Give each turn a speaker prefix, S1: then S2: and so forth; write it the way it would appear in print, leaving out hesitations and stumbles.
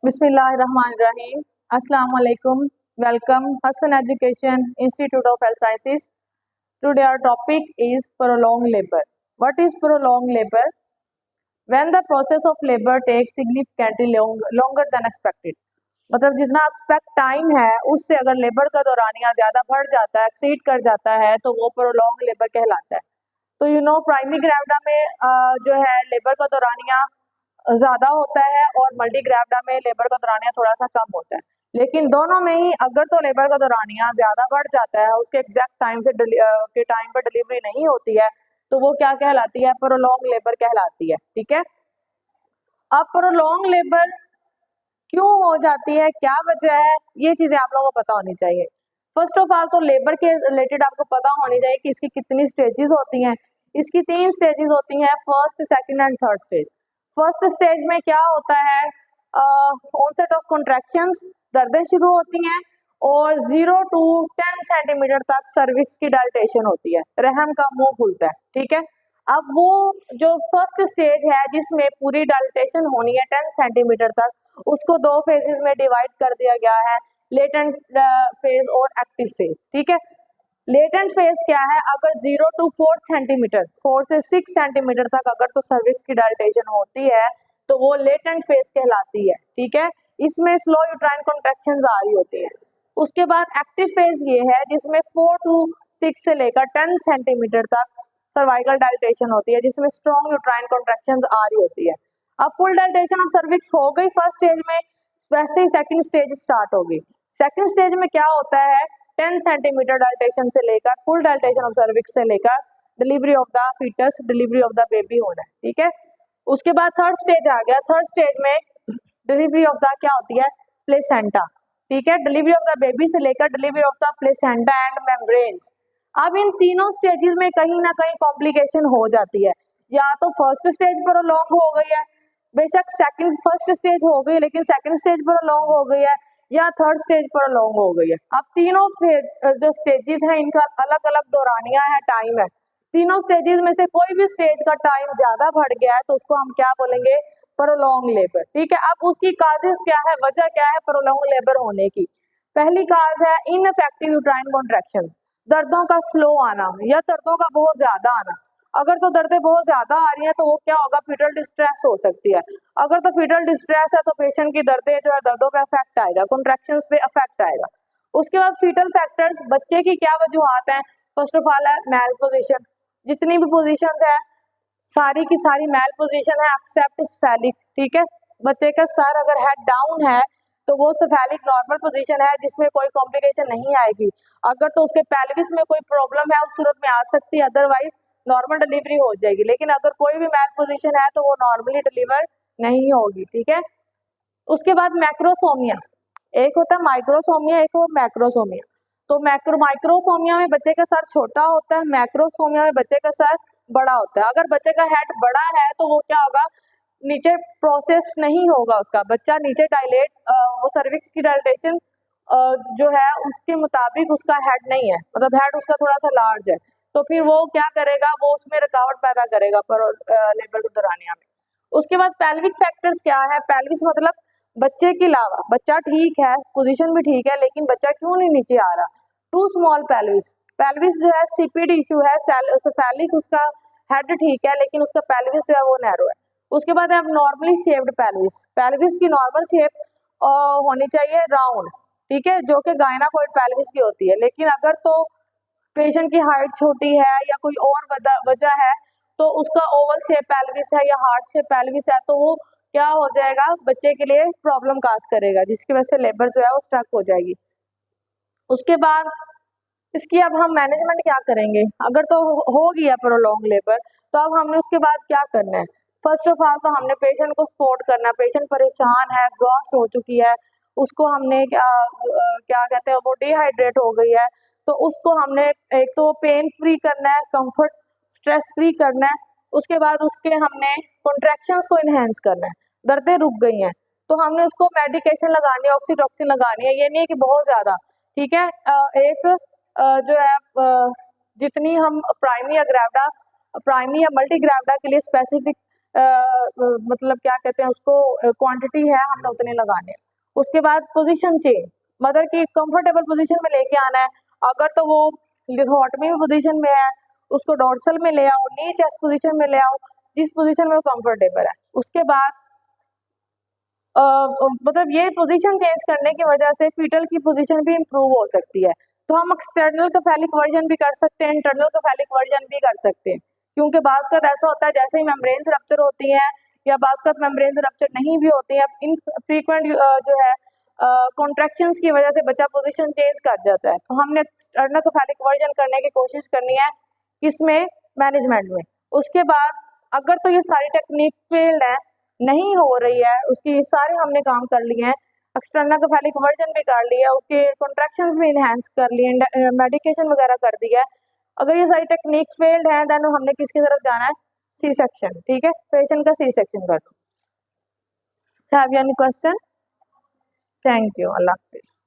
S1: Bismillahirrahmanirrahim. Assalamu alaikum. Welcome, Hassan Education Institute of Health Sciences. Today our topic is prolonged labor. What is prolonged labor? When the process of labor takes significantly longer than expected. मतलब जितना expect time है उससे अगर labour का दौरानिया ज्यादा बढ़ जाता है, एक्सीड कर जाता है, तो वो प्रोलॉन्ग लेबर कहलाता है। तो प्राइमरी ग्रेविडा में जो है लेबर का दौरानिया ज्यादा होता है और मल्टी ग्रेविडा में लेबर का दौरानिया थोड़ा सा कम होता है, लेकिन दोनों में ही अगर तो लेबर का दौरानिया ज्यादा बढ़ जाता है, उसके एग्जैक्ट टाइम से के टाइम पर डिलीवरी नहीं होती है, तो वो क्या कहलाती है? प्रोलॉन्ग लेबर कहलाती है। ठीक है, अब प्रोलॉन्ग लेबर क्यों हो जाती है, क्या वजह है, ये चीजें आप लोगों को पता होनी चाहिए। फर्स्ट ऑफ ऑल तो लेबर के रिलेटेड आपको पता होनी चाहिए कि इसकी कितनी स्टेजेस होती हैं। इसकी 3 स्टेजेस होती हैं, first, second and third stage. First stage में क्या होता है? ऑनसेट ऑफ कॉन्ट्रैक्शंस, दर्दें शुरू होती हैं और 0 to 10 सेंटीमीटर तक सर्विक्स की डायलेटेशन होती है, रहम का मुंह खुलता है। ठीक है, अब वो जो फर्स्ट स्टेज है जिसमें पूरी डायलेटेशन होनी है 10 सेंटीमीटर तक, उसको 2 फेजेस में डिवाइड कर दिया गया है, लेटेंट फेज और एक्टिव फेज। ठीक है, लेटेंट फेज क्या है? अगर 0 to 4 सेंटीमीटर, 4 से 6 सेंटीमीटर तक अगर तो सर्विक्स की डायलेटेशन होती है तो वो लेटेंट फेज कहलाती है। ठीक है, इसमें स्लो यूट्राइन कॉन्ट्रैक्शंस आ रही होती है। उसके बाद एक्टिव फेज ये है जिसमें 4 to 6 से लेकर 10 सेंटीमीटर तक सर्वाइकल डायलेटेशन होती है, जिसमें स्ट्रॉन्ग यूट्राइन कॉन्ट्रैक्शंस आ रही होती है। अब फुल डायलेटेशन ऑफ सर्विक्स हो गई फर्स्ट स्टेज में, वैसे ही सेकंड स्टेज स्टार्ट होगी। सेकंड स्टेज में क्या होता है? 10 सेंटीमीटर डायलेटेशन से लेकर फुल डायलेटेशन ऑफ सर्विक्स से लेकर delivery of the foetus, delivery of the baby होना है। ठीक है, उसके बाद थर्ड स्टेज आ गया। थर्ड स्टेज में डिलीवरी ऑफ द क्या होती है? प्लेसेंटा। ठीक है, डिलीवरी ऑफ द बेबी से लेकर delivery of the placenta and membranes. अब इन तीनों स्टेजेस में कहीं ना कहीं कॉम्प्लिकेशन हो जाती है। या तो फर्स्ट स्टेज प्रोलॉन्ग हो गई है, बेशक सेकंड फर्स्ट स्टेज हो गई लेकिन सेकंड स्टेज प्रोलॉन्ग हो गई है, या थर्ड स्टेज प्रोलॉन्ग हो गई है। अब तीनों जो स्टेजेस हैं इनका अलग अलग दौरानिया है, टाइम है। तीनों स्टेजेस में से कोई भी स्टेज का टाइम ज्यादा बढ़ गया है तो उसको हम क्या बोलेंगे? Prolong labour. ठीक है, अब उसकी काजेस क्या है, वजह क्या है प्रोलॉन्ग लेबर होने की? पहली काज है इनफेक्टिव यूट्राइन कॉन्ट्रैक्शंस, दर्दों का स्लो आना या दर्दों का बहुत ज्यादा आना। अगर तो दर्दें बहुत ज्यादा आ रही हैं तो वो क्या होगा? फीटल डिस्ट्रेस हो सकती है। अगर तो फीटल डिस्ट्रेस है तो पेशेंट की दर्दें जो है दर्दों पे अफेक्ट आएगा, कॉन्ट्रैक्शंस पे अफेक्ट आएगा। उसके बाद फीटल फैक्टर्स, बच्चे की क्या वजूहात हैं? फर्स्ट ऑफ ऑल है मैल पोजीशन। जितनी भी पोजीशंस है सारी की सारी मैल पोजीशन है एक्सेप्ट स्फेलिक। ठीक है, बच्चे का सर अगर हेड डाउन है तो वो सेफेलिक नॉर्मल पोजीशन है जिसमें कोई कॉम्प्लिकेशन नहीं आएगी। अगर तो उसके पेल्विस में कोई प्रॉब्लम है उस सूरत में आ सकती है, अदरवाइज नॉर्मल डिलीवरी हो जाएगी। लेकिन अगर कोई भी मैल पोजीशन है तो वो नॉर्मली डिलीवर नहीं होगी। ठीक है, उसके बाद मैक्रोसोमिया, एक होता है माइक्रोसोमिया, एक हो मैक्रोसोमिया। तो माइक्रोसोमिया में बच्चे का सर छोटा होता है, मैक्रोसोमिया में बच्चे का सर बड़ा होता है। अगर बच्चे का हेड बड़ा है तो वो क्या होगा? नीचे प्रोसेस नहीं होगा, उसका बच्चा नीचे डायलेट, वो सर्विक्स की डायलेटेशन जो है उसके मुताबिक उसका हेड नहीं है, मतलब हेड उसका थोड़ा सा लार्ज है, तो फिर वो क्या करेगा? वो उसमें रुकावट पैदा करेगा पर लेबर के दौरानिया में। उसके बाद पेल्विक फैक्टर्स क्या है? पेल्विस मतलब बच्चे के अलावा, बच्चा ठीक है, पोजीशन भी ठीक है, लेकिन बच्चा क्यों नहीं नीचे आ रहा? To small pelvis. पेल्विस जो है सीपीडी इशू है, सेफेलिक उसका हेड ठीक है लेकिन उसका पेल्विस जो है वो नैरो है। उसके बाद है नॉर्मली शेप्ड पेल्विस। पेल्विस की नॉर्मल शेप होनी चाहिए राउंड। ठीक है, जो कि गायनाकोइड पेल्विस की होती है। लेकिन अगर तो पेशेंट की हाइट छोटी है या कोई और वजह है तो उसका ओवल शेप पेल्विस है या हार्ट शेप पेल्विस है, तो वो क्या हो जाएगा? बच्चे के लिए प्रॉब्लम काज करेगा, जिसकी वजह से लेबर जो है वो स्टक हो जाएगी। उसके बाद इसकी अब हम मैनेजमेंट क्या करेंगे? अगर तो हो गया प्रोलॉन्ग लेबर तो अब हमने उसके बाद क्या करना है? फर्स्ट ऑफ ऑल तो हमने पेशेंट को सपोर्ट करना है। पेशेंट परेशान है, एग्जॉस्ट हो चुकी है, उसको हमने क्या कहते हैं, वो डिहाइड्रेट हो गई है, तो उसको हमने एक तो पेन फ्री करना है, कंफर्ट स्ट्रेस फ्री करना है। उसके बाद उसके हमने कॉन्ट्रैक्शंस को इनहेंस करना है, दर्दें रुक गई हैं तो हमने उसको मेडिकेशन लगानी है, ऑक्सीटॉक्सिन लगानी है। ये नहीं है कि बहुत ज्यादा, ठीक है, एक जो है जितनी हम प्राइमरी या मल्टी ग्रेविडा के लिए स्पेसिफिक मतलब क्या कहते हैं उसको, क्वांटिटी है हमने उतने लगाने हैं। उसके बाद पोजीशन चेंज, मदर की कंफर्टेबल पोजीशन में लेके आना है। अगर तो वो लिथोटमी पोजीशन में है, उसको डोर्सल में ले आओ, नी चेस्ट पोजीशन में ले आओ, जिस पोजीशन में वो कंफर्टेबल है। उसके बाद मतलब ये पोजीशन चेंज करने की वजह से फीटल की पोजीशन भी इम्प्रूव हो सकती है। तो हम एक्सटर्नल कैफेलिक वर्जन भी कर सकते हैं, इंटरनल कैफेलिक वर्जन भी कर सकते हैं, क्योंकि बाज़ का ऐसा होता है जैसे ही मेम्ब्रेन्स रप्चर होती हैं या बाज़ का मेम्ब्रेन्स रप्चर नहीं भी होती है, इन फ्रीक्वेंट जो है कॉन्ट्रैक्शंस की वजह से बच्चा पोजीशन चेंज कर जाता है। तो हमने एक्सटर्नल कैफेलिक वर्जन करने की कोशिश करनी है इसमें, मैनेजमेंट में। उसके बाद अगर तो ये सारी टेक्निक फेल्ड है, नहीं हो रही है, उसकी सारे हमने काम कर लिए हैं, एक्सटर्नल कैफेलिक वर्जन भी कर लिया, उसके कॉन्ट्रैक्शंस भी इनहेंस कर लिए, मेडिकेशन वगैरह कर दिया है, अगर ये सारी टेक्निक फेल्ड है देन हमने किसकी तरफ जाना है, सी सेक्शन। ठीक है, पेशेंट का सी सेक्शन कर दो। Have you any question? Thank you, Allah Hafiz.